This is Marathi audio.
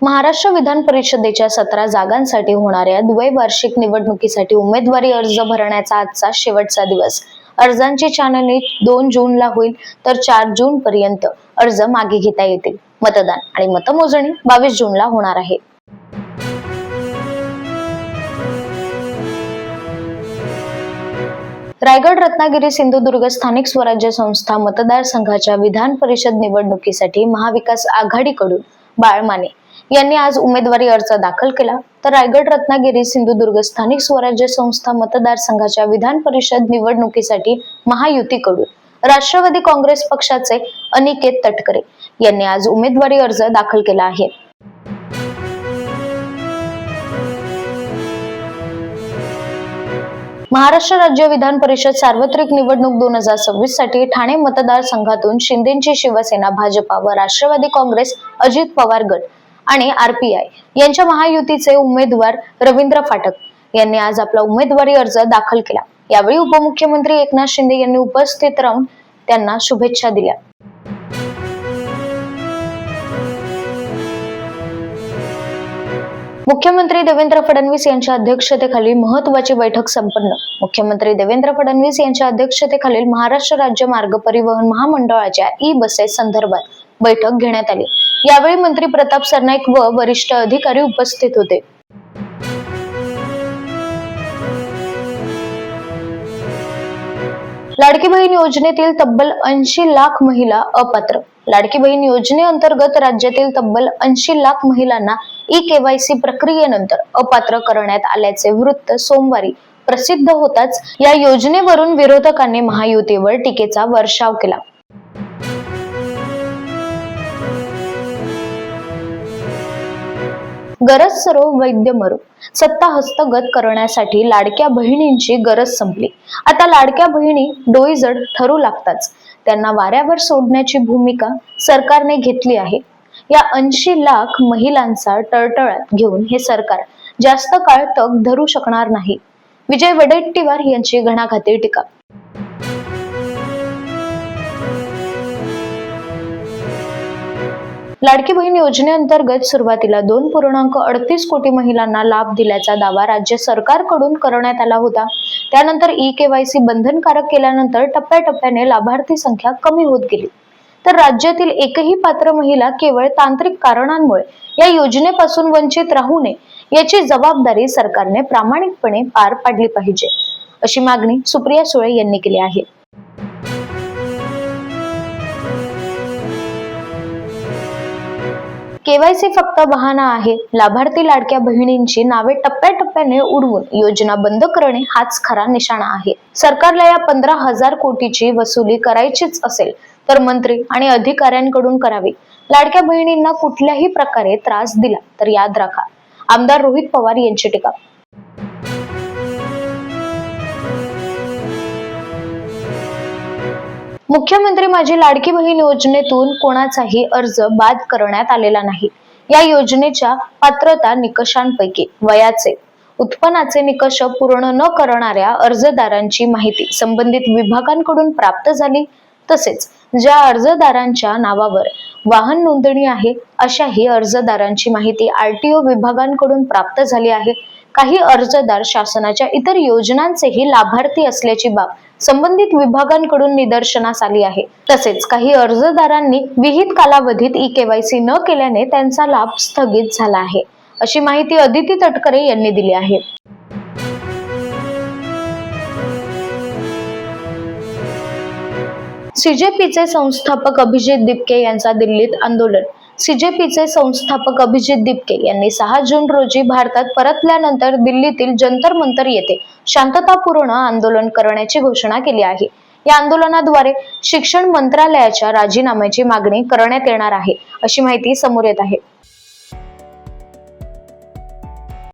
महाराष्ट्र विधान परिषदेच्या 17 जागांसाठी होणाऱ्या द्वैवार्षिक निवडणुकीसाठी उमेदवारी अर्ज भरण्याचा आजचा शेवटचा दिवस। अर्जांची छाननी 2 जूनला होईल, तर 4 जून पर्यंत अर्ज मागे घेता येतील। मतदान आणि मतमोजणी 22 जूनला होणार आहे। रायगड, रत्नागिरी, सिंधुदुर्ग स्थानिक स्वराज्य संस्था मतदारसंघाच्या विधान परिषद निवडणुकीसाठी महाविकास आघाडीकडून बाळ माने यांनी आज उमेदवारी अर्ज दाखल केला, तर रायगड, रत्नागिरी, सिंधुदुर्ग स्थानिक स्वराज्य संस्था मतदारसंघाच्या विधान परिषद निवडणुकीसाठी महायुतीकडून राष्ट्रवादी काँग्रेस पक्षाचे अनिकेत तटकरे यांनी आज उमेदवारी अर्ज दाखल केला आहे। महाराष्ट्र राज्य विधान परिषद सार्वत्रिक निवडणूक 2026 साठी ठाणे मतदारसंघातून शिंदेची शिवसेना, भाजपा व राष्ट्रवादी काँग्रेस, अजित पवार गट आणि आरपीआय यांच्या महायुतीचे उमेदवार रवींद्र फाटक यांनी आज आपला उमेदवारी अर्ज दाखल केला। यावेळी उपमुख्यमंत्री एकनाथ शिंदे यांनी उपस्थित राहून त्यांना शुभेच्छा दिल्या। मुख्यमंत्री देवेंद्र फडणवीस यांच्या अध्यक्षतेखाली महत्त्वाची बैठक संपन्न। मुख्यमंत्री देवेंद्र फडणवीस यांच्या अध्यक्षतेखालील महाराष्ट्र राज्य मार्ग परिवहन महामंडळाच्या ई-बसेस संदर्भात बैठक घेण्यात आली। यावेळी मंत्री प्रताप सरनाईक व वरिष्ठ अधिकारी उपस्थित होते। लाडकी बहीण योजनेतील तब्बल 80 लाख महिला अपात्र। लाडकी बहीण योजनेअंतर्गत राज्यातील तब्बल 80 लाख महिलांना ई-केवायसी प्रक्रियेनंतर अपात्र करण्यात आल्याचे वृत्त सोमवारी प्रसिद्ध होताच या योजनेवरून विरोधकांनी महायुतीवर टीकेचा वर्षाव केला। गरज सरो वैद्य मरो, सत्ता हस्तगत करण्यासाठी लाडक्या बहिणींची गरज संपली। आता लाडक्या बहिणी डोईजड ठरू लागताच त्यांना वाऱ्यावर सोडण्याची भूमिका सरकारने घेतली आहे। या 80 लाख महिलांचा टळटळाट घेऊन हे सरकार जास्त काळ तग धरू शकणार नाही। विजय वडेट्टीवार यांची घणाघाती टीका। लाडकी बहीण योजनेअंतर्गत सुरुवातीला 2.38 कोटी महिलांना लाभ दिल्याचा दावा राज्य सरकारकडून करण्यात आला होता। त्यानंतर ई-केवायसी बंधनकारक केल्यानंतर टप्प्याटप्प्याने लाभार्थी संख्या कमी होत गेली, तर राज्यातील एकही पात्र महिला केवळ तांत्रिक कारणांमुळे या योजनेपासून वंचित राहू नये याची जबाबदारी सरकारने प्रामाणिकपणे पार पाडली पाहिजे, अशी मागणी सुप्रिया सुळे यांनी केली आहे। केवायसी फक्त बहाणा आहे। लाभार्थी लाडक्या बहिणींची नावे टप्प्याटप्प्याने उडवून योजना बंद करणे हाच खरा निशाणा आहे। सरकारला या 15,000 कोटीची वसुली करायचीच असेल तर मंत्री आणि अधिकाऱ्यांकडून करावी। लाडक्या बहिणींना कुठल्याही प्रकारे त्रास दिला तर याद राखा, आमदार रोहित पवार यांची टीका। मुख्यमंत्री माझी लाडकी बहीण योजनेतून कोणाचाही अर्ज बाद करण्यात आलेला नाही। या योजनेच्या पात्रता निकषांपैकी वयाचे, उत्पन्नाचे निकष पूर्ण न करणाऱ्या अर्जदारांची माहिती संबंधित विभागांकडून प्राप्त झाली, तसेच ज्या अर्जदारांच्या नावावर वाहन नोंदणी आहे अशाही अर्जदारांची माहिती आरटीओ विभागांकडून प्राप्त झाली आहे। काही अर्जदार शासनाच्या इतर योजनांचेही लाभार्थी असल्याची बाब संबंधित विभागांकडून निदर्शनास आली आहे। तसेच काही अर्जदारांनी विहित कालावधीत ई-केवायसी न केल्याने त्यांचा लाभ स्थगित झाला आहे, अशी माहिती अदिती तटकरे यांनी दिली आहे। सीजेपीचे संस्थापक अभिजित दिपके यांचा दिल्लीत आंदोलन। सीजेपीचे संस्थापक अभिजित दिपके यांनी 6 जून रोजी भारतात परतल्यानंतर दिल्लीतील जंतर मंतर येथे शांततापूर्ण आंदोलन करण्याची घोषणा केली आहे। या आंदोलनाद्वारे शिक्षण मंत्रालयाच्या राजीनाम्याची मागणी करण्यात येणार आहे, अशी माहिती समोर येत आहे।